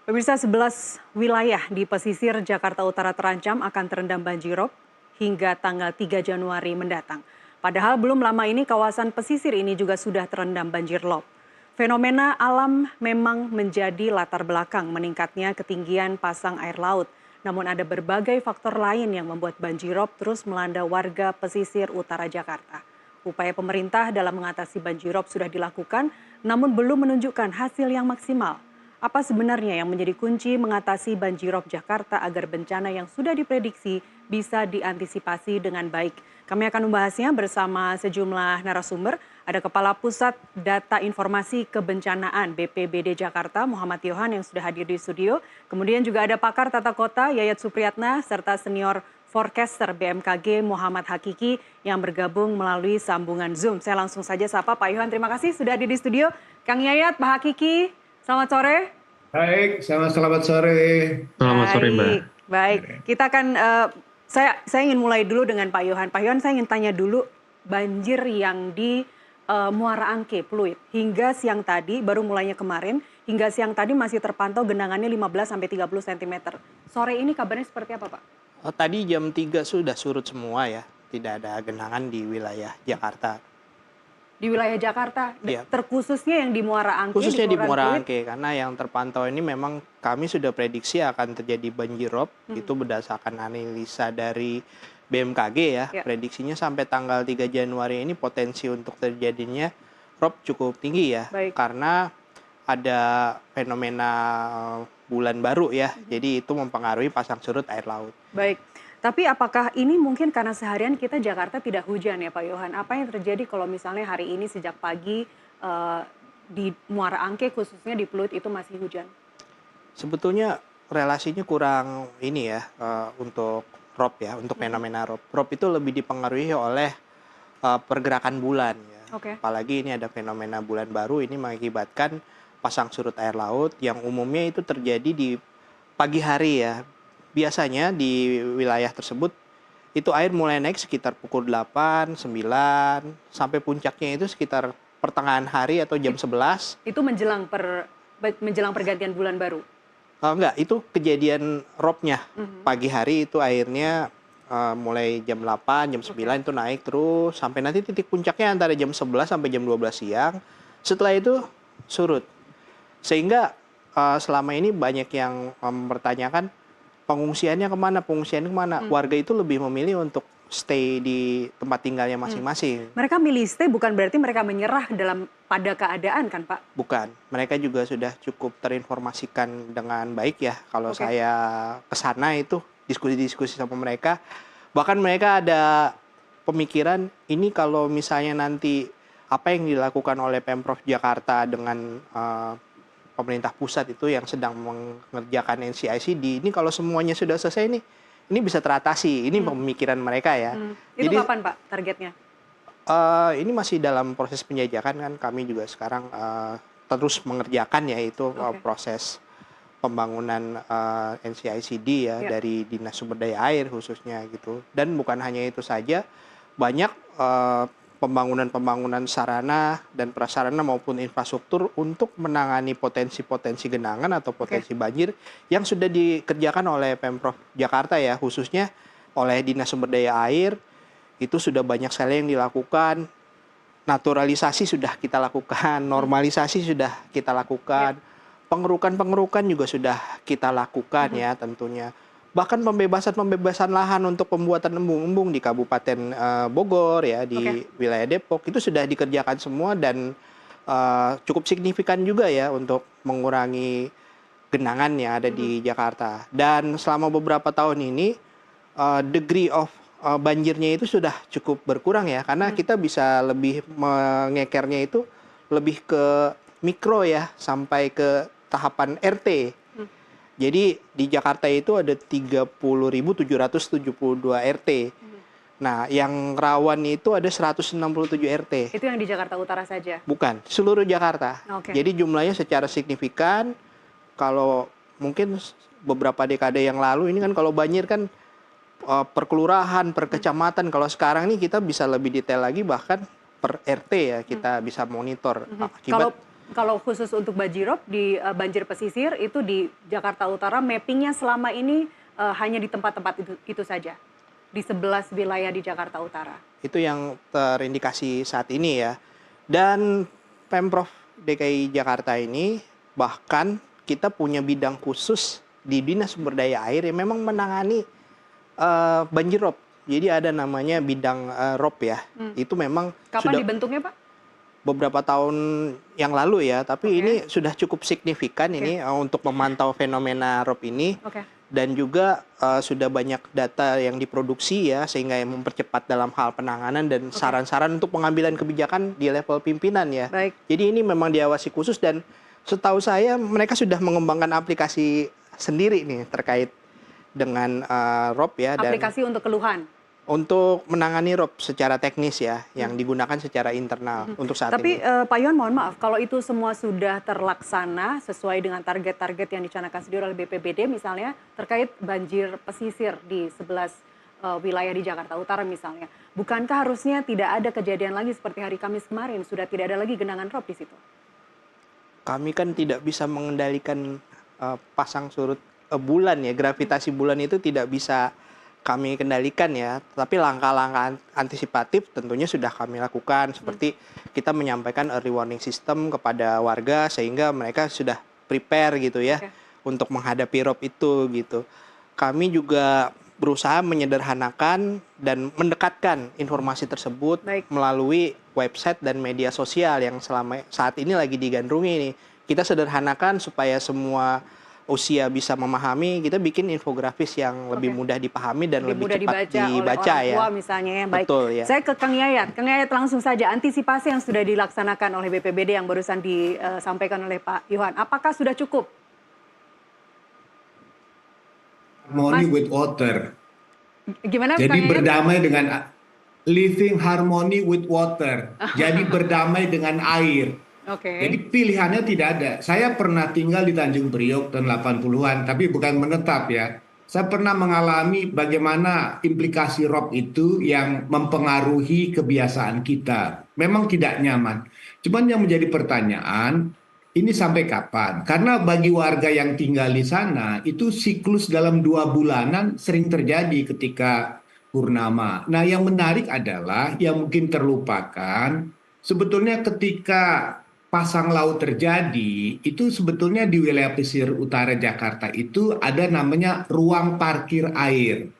Pemirsa, 11 wilayah di pesisir Jakarta Utara terancam akan terendam banjirop hingga tanggal 3 Januari mendatang. Padahal belum lama ini kawasan pesisir ini juga sudah terendam banjir rob. Fenomena alam memang menjadi latar belakang meningkatnya ketinggian pasang air laut. Namun ada berbagai faktor lain yang membuat banjirop terus melanda warga pesisir utara Jakarta. Upaya pemerintah dalam mengatasi banjirop sudah dilakukan, namun belum menunjukkan hasil yang maksimal. Apa sebenarnya yang menjadi kunci mengatasi banjirop Jakarta agar bencana yang sudah diprediksi bisa diantisipasi dengan baik? Kami akan membahasnya bersama sejumlah narasumber. Ada Kepala Pusat Data Informasi Kebencanaan BPBD Jakarta, Muhammad Yohan, yang sudah hadir di studio. Kemudian juga ada pakar tata kota Yayat Supriyatna serta senior forecaster BMKG Muhammad Hakiki yang bergabung melalui sambungan Zoom. Saya langsung saja sapa Pak Yohan. Terima kasih sudah hadir di studio. Kang Yayat, Pak Hakiki, selamat sore. Baik, selamat sore. Selamat sore, Mbak. Baik. Kita akan, saya ingin mulai dulu dengan Pak Yohan. Pak Yohan, saya ingin tanya dulu banjir yang di Muara Angke, Pluit. Hingga siang tadi, baru mulainya kemarin, hingga siang tadi masih terpantau genangannya 15-30 cm. Sore ini kabarnya seperti apa, Pak? Tadi jam 3 sudah surut semua ya, tidak ada genangan di wilayah Jakarta. Di wilayah Jakarta, Ya. terkhususnya yang di Muara Angke. Khususnya di Muara Angke, karena yang terpantau ini memang kami sudah prediksi akan terjadi banjir rob, itu berdasarkan analisa dari BMKG ya. Prediksinya sampai tanggal 3 Januari ini potensi untuk terjadinya rob cukup tinggi ya. Baik. Karena ada fenomena bulan baru ya, jadi itu mempengaruhi pasang surut air laut. Baik, tapi apakah ini mungkin karena seharian kita Jakarta tidak hujan ya Pak Yohan? Apa yang terjadi kalau misalnya hari ini sejak pagi di Muara Angke khususnya di Pluit itu masih hujan? Sebetulnya relasinya kurang ini ya untuk rob ya, untuk fenomena rob. Rob itu lebih dipengaruhi oleh pergerakan bulan ya. Apalagi ini ada fenomena bulan baru, ini mengakibatkan pasang surut air laut yang umumnya itu terjadi di pagi hari ya. Biasanya di wilayah tersebut itu air mulai naik sekitar pukul 8, 9 sampai puncaknya itu sekitar pertengahan hari atau jam 11. Itu menjelang pergantian bulan baru? Enggak, itu kejadian robnya. Pagi hari itu airnya mulai jam 8, jam 9 itu naik terus sampai nanti titik puncaknya antara jam 11 sampai jam 12 siang. Setelah itu surut. Sehingga selama ini banyak yang mempertanyakan pengungsiannya kemana? Warga itu lebih memilih untuk stay di tempat tinggalnya masing-masing. Mereka milih stay bukan berarti mereka menyerah pada keadaan kan Pak? Bukan, mereka juga sudah cukup terinformasikan dengan baik ya. Kalau saya kesana itu diskusi-diskusi sama mereka, bahkan mereka ada pemikiran ini kalau misalnya nanti apa yang dilakukan oleh Pemprov Jakarta dengan pemerintah pusat itu yang sedang mengerjakan NCICD, ini kalau semuanya sudah selesai ini bisa teratasi. Ini pemikiran mereka ya. Itu Jadi, kapan Pak targetnya? Ini masih dalam proses penjajakan kan. Kami juga sekarang terus mengerjakan ya itu proses pembangunan NCICD ya dari Dinas Sumber Daya Air khususnya gitu. Dan bukan hanya itu saja, banyak pembangunan sarana dan prasarana maupun infrastruktur untuk menangani potensi-potensi genangan atau potensi banjir yang sudah dikerjakan oleh Pemprov Jakarta ya, khususnya oleh Dinas Sumber Daya Air. Itu sudah banyak sekali yang dilakukan. Naturalisasi sudah kita lakukan, normalisasi sudah kita lakukan, pengerukan juga sudah kita lakukan ya tentunya. Bahkan pembebasan lahan untuk pembuatan embung-embung di Kabupaten Bogor ya, di wilayah Depok itu sudah dikerjakan semua dan cukup signifikan juga ya untuk mengurangi genangan yang ada di Jakarta. Dan selama beberapa tahun ini degree of banjirnya itu sudah cukup berkurang ya, karena kita bisa lebih mengekernya itu lebih ke mikro ya, sampai ke tahapan RT. Jadi di Jakarta itu ada 30.772 RT. Nah, yang rawan itu ada 167 RT. Itu yang di Jakarta Utara saja? Bukan, seluruh Jakarta. Jadi jumlahnya secara signifikan, kalau mungkin beberapa dekade yang lalu ini kan kalau banjir kan per kelurahan, per kecamatan. Kalau sekarang ini kita bisa lebih detail lagi, bahkan per RT ya kita bisa monitor akibat Kalau khusus untuk banjirop di banjir pesisir itu di Jakarta Utara mappingnya selama ini hanya di tempat-tempat itu saja di 11 wilayah di Jakarta Utara. Itu yang terindikasi saat ini ya. Dan Pemprov DKI Jakarta ini bahkan kita punya bidang khusus di Dinas Sumber Daya Air yang memang menangani banjirop. Jadi ada namanya bidang ROP ya. Itu memang Kapan sudah dibentuknya, Pak? beberapa tahun yang lalu ya, tapi Oke. ini sudah cukup signifikan ini untuk memantau fenomena ROP ini. Oke. Dan juga sudah banyak data yang diproduksi ya, sehingga yang mempercepat dalam hal penanganan dan saran-saran untuk pengambilan kebijakan di level pimpinan ya. Baik. Jadi ini memang diawasi khusus dan setahu saya mereka sudah mengembangkan aplikasi sendiri nih terkait dengan ROP ya, dan Aplikasi untuk keluhan. untuk menangani ROP secara teknis ya, yang digunakan secara internal untuk saat Tapi ini. Pak Yohan mohon maaf, kalau itu semua sudah terlaksana sesuai dengan target-target yang dicanangkan sendiri oleh BPBD misalnya terkait banjir pesisir di 11 wilayah di Jakarta Utara misalnya. Bukankah harusnya tidak ada kejadian lagi seperti hari Kamis kemarin, sudah tidak ada lagi genangan ROP di situ? Kami kan tidak bisa mengendalikan pasang surut bulan ya, gravitasi bulan itu tidak bisa kami kendalikan ya, tapi langkah-langkah antisipatif tentunya sudah kami lakukan, seperti kita menyampaikan early warning system kepada warga sehingga mereka sudah prepare gitu ya untuk menghadapi ROP itu gitu. Kami juga berusaha menyederhanakan dan mendekatkan informasi tersebut melalui website dan media sosial yang saat ini lagi digandrungi nih. Kita sederhanakan supaya semua usia bisa memahami, kita bikin infografis yang lebih mudah dipahami dan lebih mudah cepat dibaca oleh dibaca orang ya. tua misalnya ya. Baik. Betul ya. Saya ke Kang Yayat. Kang Yayat langsung saja, antisipasi yang sudah dilaksanakan oleh BPBD yang barusan disampaikan oleh Pak Yohan, apakah sudah cukup? Harmony with water. Gimana Jadi Kang Yayat? berdamai dengan living harmony with water. Jadi berdamai dengan air. Oke. Jadi pilihannya tidak ada. Saya pernah tinggal di Tanjung Priok tahun 80-an, tapi bukan menetap ya. Saya pernah mengalami bagaimana implikasi ROP itu yang mempengaruhi kebiasaan kita. Memang tidak nyaman. Cuman yang menjadi pertanyaan, ini sampai kapan? Karena bagi warga yang tinggal di sana, itu siklus dalam 2 bulanan sering terjadi ketika purnama. Nah, yang menarik adalah yang mungkin terlupakan, sebetulnya ketika pasang laut terjadi, itu sebetulnya di wilayah pesisir utara Jakarta itu ada namanya ruang parkir air.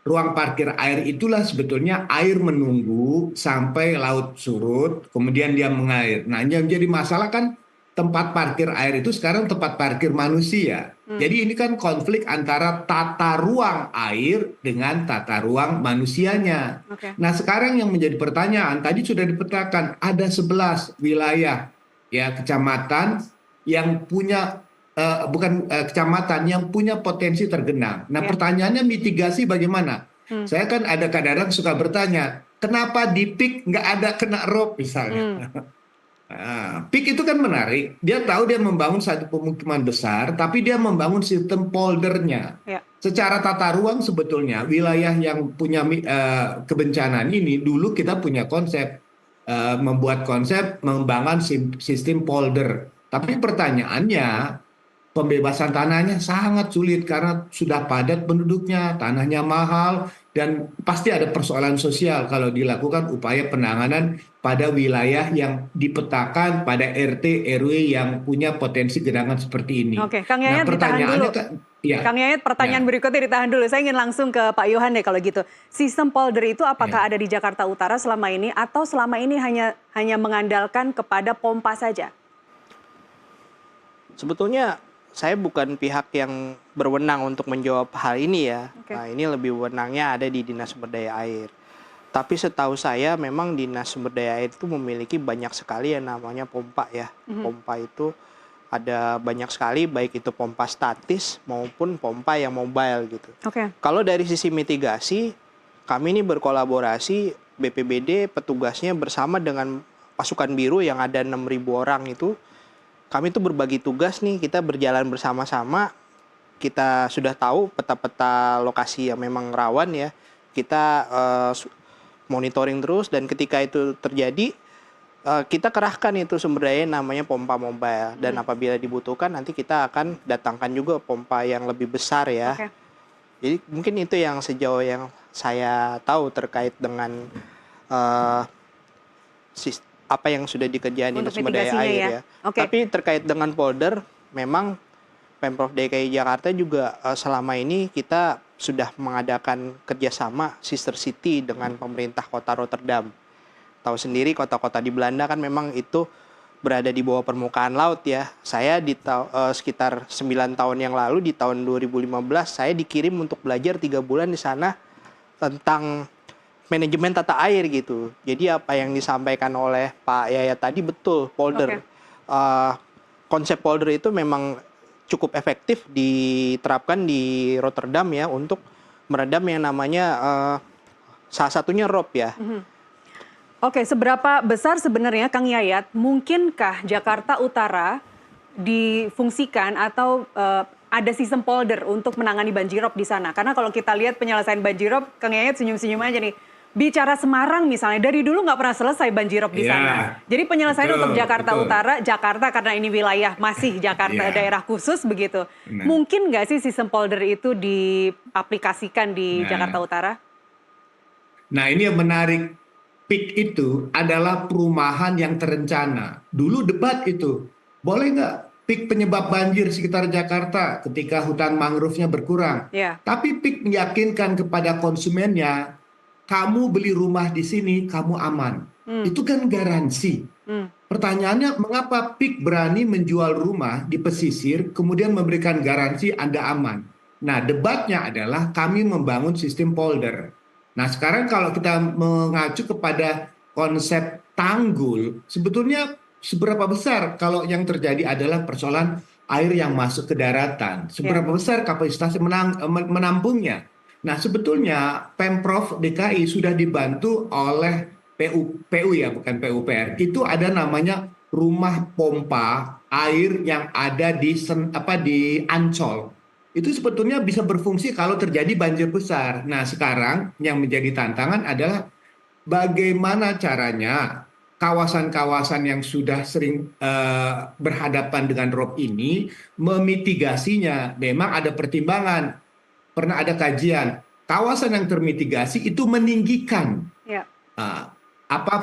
Ruang parkir air itulah sebetulnya air menunggu sampai laut surut, kemudian dia mengalir. Nah, yang jadi masalah kan tempat parkir air itu sekarang tempat parkir manusia. Jadi ini kan konflik antara tata ruang air dengan tata ruang manusianya. Nah, sekarang yang menjadi pertanyaan, tadi sudah dipetakan ada 11 wilayah ya kecamatan yang punya kecamatan yang punya potensi tergenang. Nah, pertanyaannya mitigasi bagaimana? Saya kan ada kadang-kadang suka bertanya, kenapa di PIK nggak ada kena ROP misalnya? PIK itu kan menarik. Dia tahu dia membangun satu pemukiman besar, tapi dia membangun sistem poldernya. Secara tata ruang sebetulnya wilayah yang punya kebencanaan ini dulu kita punya konsep membuat konsep membangun sistem polder. Tapi pertanyaannya pembebasan tanahnya sangat sulit karena sudah padat penduduknya, tanahnya mahal, dan pasti ada persoalan sosial kalau dilakukan upaya penanganan pada wilayah yang dipetakan pada RT RW yang punya potensi genangan seperti ini. Oke, Kang Yayat ditahan dulu. Kang Yayat, pertanyaan berikutnya ditahan dulu. Saya ingin langsung ke Pak Yohan deh kalau gitu. Sistem polder itu apakah ada di Jakarta Utara selama ini atau selama ini hanya mengandalkan kepada pompa saja? Sebetulnya saya bukan pihak yang berwenang untuk menjawab hal ini ya. Nah, ini lebih wewenangnya ada di Dinas Sumber Daya Air. Tapi setahu saya memang Dinas Sumber Daya Air itu memiliki banyak sekali yang namanya pompa ya. Pompa itu ada banyak sekali, baik itu pompa statis maupun pompa yang mobile gitu. Kalau dari sisi mitigasi, kami ini berkolaborasi BPBD petugasnya bersama dengan pasukan biru yang ada 6.000 orang itu. Kami itu berbagi tugas nih, kita berjalan bersama-sama. Kita sudah tahu peta-peta lokasi yang memang rawan ya. Kita monitoring terus dan ketika itu terjadi, kita kerahkan itu sumber daya namanya pompa mobile, dan apabila dibutuhkan nanti kita akan datangkan juga pompa yang lebih besar ya. Oke. Jadi mungkin itu yang sejauh yang saya tahu terkait dengan eh, apa yang sudah dikerjain Untuk Dinas Sumber Daya mitigasinya Air ya. ya. Oke. Tapi terkait dengan polder, memang Pemprov DKI Jakarta juga selama ini kita sudah mengadakan kerjasama sister city dengan pemerintah kota Rotterdam. Tahu sendiri kota-kota di Belanda kan memang itu berada di bawah permukaan laut ya. Saya sekitar 9 tahun yang lalu di tahun 2015 saya dikirim untuk belajar 3 bulan di sana tentang manajemen tata air gitu. Jadi apa yang disampaikan oleh Pak Yayat tadi betul, polder. Konsep polder itu memang cukup efektif diterapkan di Rotterdam ya untuk meredam yang namanya salah satunya ROP ya. Oke, seberapa besar sebenarnya Kang Yayat, mungkinkah Jakarta Utara difungsikan atau ada sistem polder untuk menangani banjirop di sana? Karena kalau kita lihat penyelesaian banjirop, Kang Yayat senyum-senyum aja nih. Bicara Semarang misalnya, dari dulu nggak pernah selesai banjirop di sana. Jadi penyelesaian untuk Jakarta Utara, Jakarta karena ini wilayah masih Jakarta daerah khusus begitu. Mungkin nggak sih sistem polder itu diaplikasikan di Jakarta Utara? Nah, ini yang menarik. PIK itu adalah perumahan yang terencana. Dulu debat itu, boleh nggak PIK penyebab banjir sekitar Jakarta ketika hutan mangrove-nya berkurang. Tapi PIK meyakinkan kepada konsumennya, kamu beli rumah di sini, kamu aman. Itu kan garansi. Pertanyaannya, mengapa PIK berani menjual rumah di pesisir, kemudian memberikan garansi Anda aman? Nah, debatnya adalah kami membangun sistem polder. Nah, sekarang kalau kita mengacu kepada konsep tanggul, sebetulnya seberapa besar kalau yang terjadi adalah persoalan air yang masuk ke daratan? Seberapa besar kapasitas menampungnya? Nah, sebetulnya Pemprov DKI sudah dibantu oleh PU ya, bukan PUPR. Itu ada namanya rumah pompa air yang ada di Ancol. Itu sebetulnya bisa berfungsi kalau terjadi banjir besar. Nah, sekarang yang menjadi tantangan adalah bagaimana caranya kawasan-kawasan yang sudah sering berhadapan dengan rob ini memitigasinya. Memang ada pertimbangan, pernah ada kajian. Kawasan yang termitigasi itu meninggikan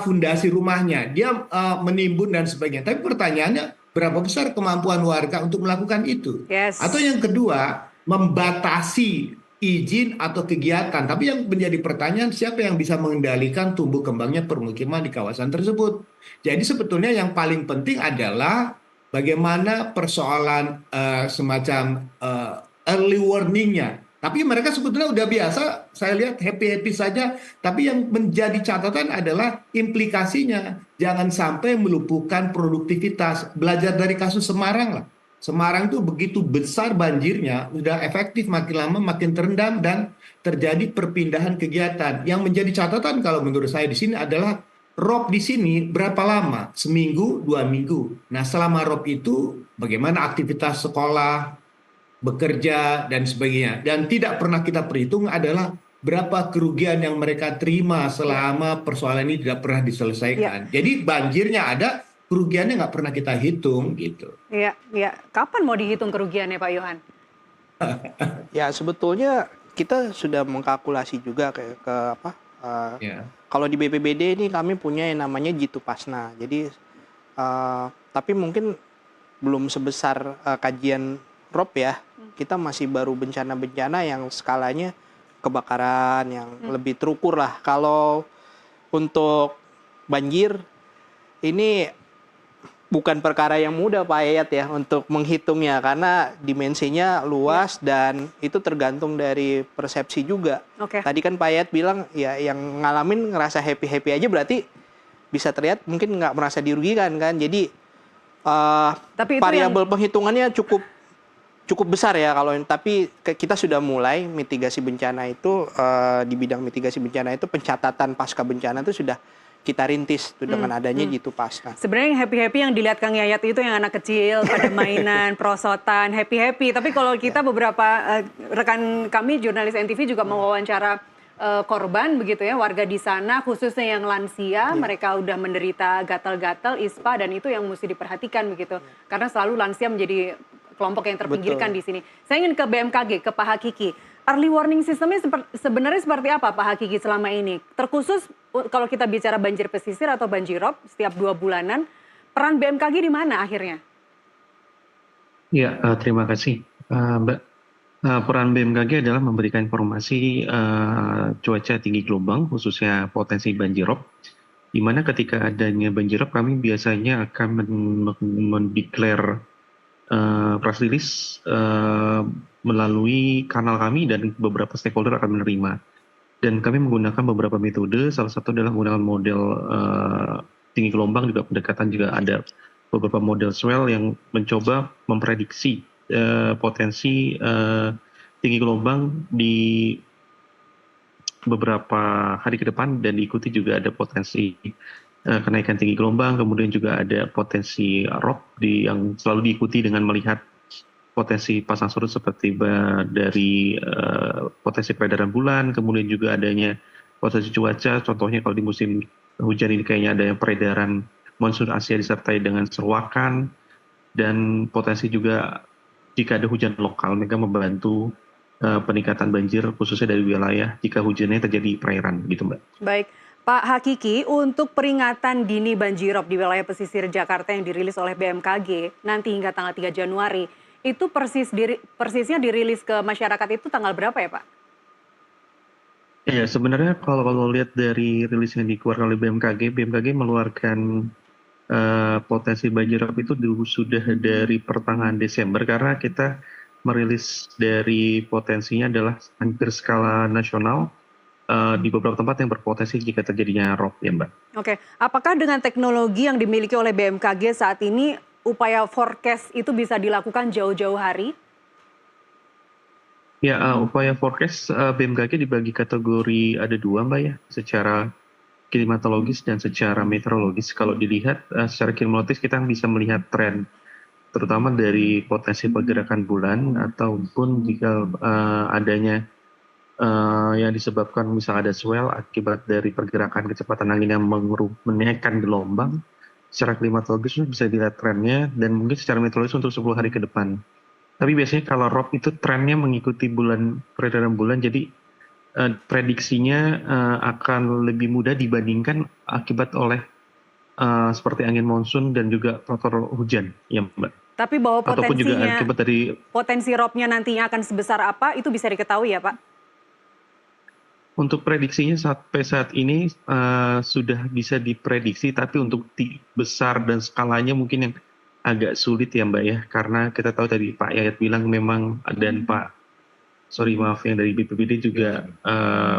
fondasi rumahnya, dia menimbun dan sebagainya. Tapi pertanyaannya, berapa besar kemampuan warga untuk melakukan itu? Atau yang kedua, membatasi izin atau kegiatan. Tapi yang menjadi pertanyaan, siapa yang bisa mengendalikan tumbuh kembangnya permukiman di kawasan tersebut? Jadi sebetulnya yang paling penting adalah bagaimana persoalan semacam early warning-nya. Tapi mereka sebetulnya udah biasa, saya lihat happy-happy saja. Tapi yang menjadi catatan adalah implikasinya. Jangan sampai melumpuhkan produktivitas. Belajar dari kasus Semarang lah. Semarang itu begitu besar banjirnya, udah efektif makin lama makin terendam dan terjadi perpindahan kegiatan. Yang menjadi catatan kalau menurut saya di sini adalah rob di sini berapa lama? Seminggu, 2 minggu. Nah, selama rob itu bagaimana aktivitas sekolah, bekerja, dan sebagainya. Dan tidak pernah kita perhitung adalah berapa kerugian yang mereka terima selama persoalan ini tidak pernah diselesaikan. Jadi banjirnya ada, kerugiannya nggak pernah kita hitung gitu. Iya. Kapan mau dihitung kerugiannya Pak Yohan? Ya sebetulnya kita sudah mengkalkulasi juga kalau di BPBD ini kami punya yang namanya Jitu Pasna. Jadi tapi mungkin belum sebesar kajian ROP ya. Kita masih baru bencana-bencana yang skalanya kebakaran yang lebih terukur lah. Kalau untuk banjir ini bukan perkara yang mudah Pak Yayat ya untuk menghitungnya, karena dimensinya luas dan itu tergantung dari persepsi juga. Tadi kan Pak Yayat bilang ya yang ngalamin ngerasa happy-happy aja, berarti bisa terlihat mungkin nggak merasa dirugikan kan. Jadi variabel penghitungannya cukup besar ya kalau, tapi kita sudah mulai mitigasi bencana itu di bidang mitigasi bencana itu pencatatan pasca bencana itu sudah kita rintis tuh dengan adanya Jitu Pasna. Sebenarnya yang happy-happy yang dilihat Kang Yayat itu yang anak kecil pada mainan, prosotan, happy-happy. Tapi kalau kita beberapa rekan kami jurnalis NTV juga mewawancara korban begitu ya, warga di sana khususnya yang lansia, mereka udah menderita gatal-gatal, ispa dan itu yang mesti diperhatikan begitu. Karena selalu lansia menjadi kelompok yang terpinggirkan Betul. di sini. Saya ingin ke BMKG, ke Pak Hakiki. Early warning systemnya sebenarnya seperti apa Pak Hakiki selama ini? Terkhusus kalau kita bicara banjir pesisir atau banjirop setiap 2 bulanan, peran BMKG di mana akhirnya? Ya, terima kasih, Mbak. Peran BMKG adalah memberikan informasi cuaca tinggi gelombang, khususnya potensi banjirop, di mana ketika adanya banjirop kami biasanya akan mendeklar press release melalui kanal kami dan beberapa stakeholder akan menerima. Dan kami menggunakan beberapa metode, salah satu adalah menggunakan model tinggi gelombang, juga pendekatan juga ada beberapa model swell yang mencoba memprediksi potensi tinggi gelombang di beberapa hari ke depan dan diikuti juga ada potensi kenaikan tinggi gelombang, kemudian juga ada potensi rob yang selalu diikuti dengan melihat potensi pasang surut seperti dari potensi peredaran bulan, kemudian juga adanya potensi cuaca, contohnya kalau di musim hujan ini kayaknya ada yang peredaran monsun Asia disertai dengan seruakan, dan potensi juga jika ada hujan lokal mereka membantu peningkatan banjir khususnya dari wilayah jika hujannya terjadi di perairan gitu Mbak. Baik, Pak Hakiki, untuk peringatan dini banjirop di wilayah pesisir Jakarta yang dirilis oleh BMKG nanti hingga tanggal 3 Januari, itu persisnya dirilis ke masyarakat itu tanggal berapa ya Pak? Ya, sebenarnya kalau lihat dari rilis yang dikeluarkan oleh BMKG mengeluarkan potensi banjirop itu sudah dari pertengahan Desember, karena kita merilis dari potensinya adalah hampir skala nasional di beberapa tempat yang berpotensi jika terjadinya rob ya Mbak. Oke, apakah dengan teknologi yang dimiliki oleh BMKG saat ini upaya forecast itu bisa dilakukan jauh-jauh hari? Ya, upaya forecast BMKG dibagi kategori ada 2 Mbak ya, secara klimatologis dan secara meteorologis. Kalau dilihat secara klimatologis kita bisa melihat tren, terutama dari potensi pergerakan bulan ataupun jika adanya yang disebabkan misal ada swell akibat dari pergerakan kecepatan angin yang menaikkan gelombang. Secara klimatologis bisa dilihat trennya, dan mungkin secara meteorologis untuk 10 hari ke depan. Tapi biasanya kalau rob itu trennya mengikuti peredaran bulan, jadi prediksinya akan lebih mudah dibandingkan akibat oleh seperti angin monsun dan juga faktor hujan ya Mbak. Tapi bahwa Ataupun juga akibat dari potensi robnya nantinya akan sebesar apa, itu bisa diketahui ya Pak? Untuk prediksinya sampai saat ini sudah bisa diprediksi, tapi untuk besar dan skalanya mungkin yang agak sulit ya Mbak ya, karena kita tahu tadi Pak Yayat bilang memang, dan maaf yang dari BPBD juga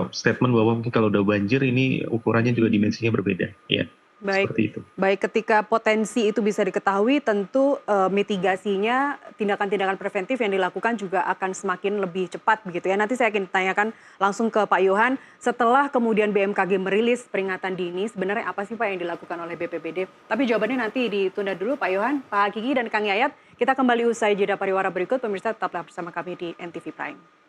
statement bahwa mungkin kalau udah banjir ini ukurannya juga dimensinya berbeda ya. Baik, Seperti itu. baik, ketika potensi itu bisa diketahui, tentu mitigasinya, tindakan-tindakan preventif yang dilakukan juga akan semakin lebih cepat begitu ya. Nanti saya akan tanyakan langsung ke Pak Yohan, setelah kemudian BMKG merilis peringatan dini, sebenarnya apa sih Pak yang dilakukan oleh BPBD? Tapi jawabannya nanti ditunda dulu Pak Yohan, Pak Hakiki dan Kang Yayat. Kita kembali usai jeda pariwara berikut, pemirsa tetaplah bersama kami di NTV Prime.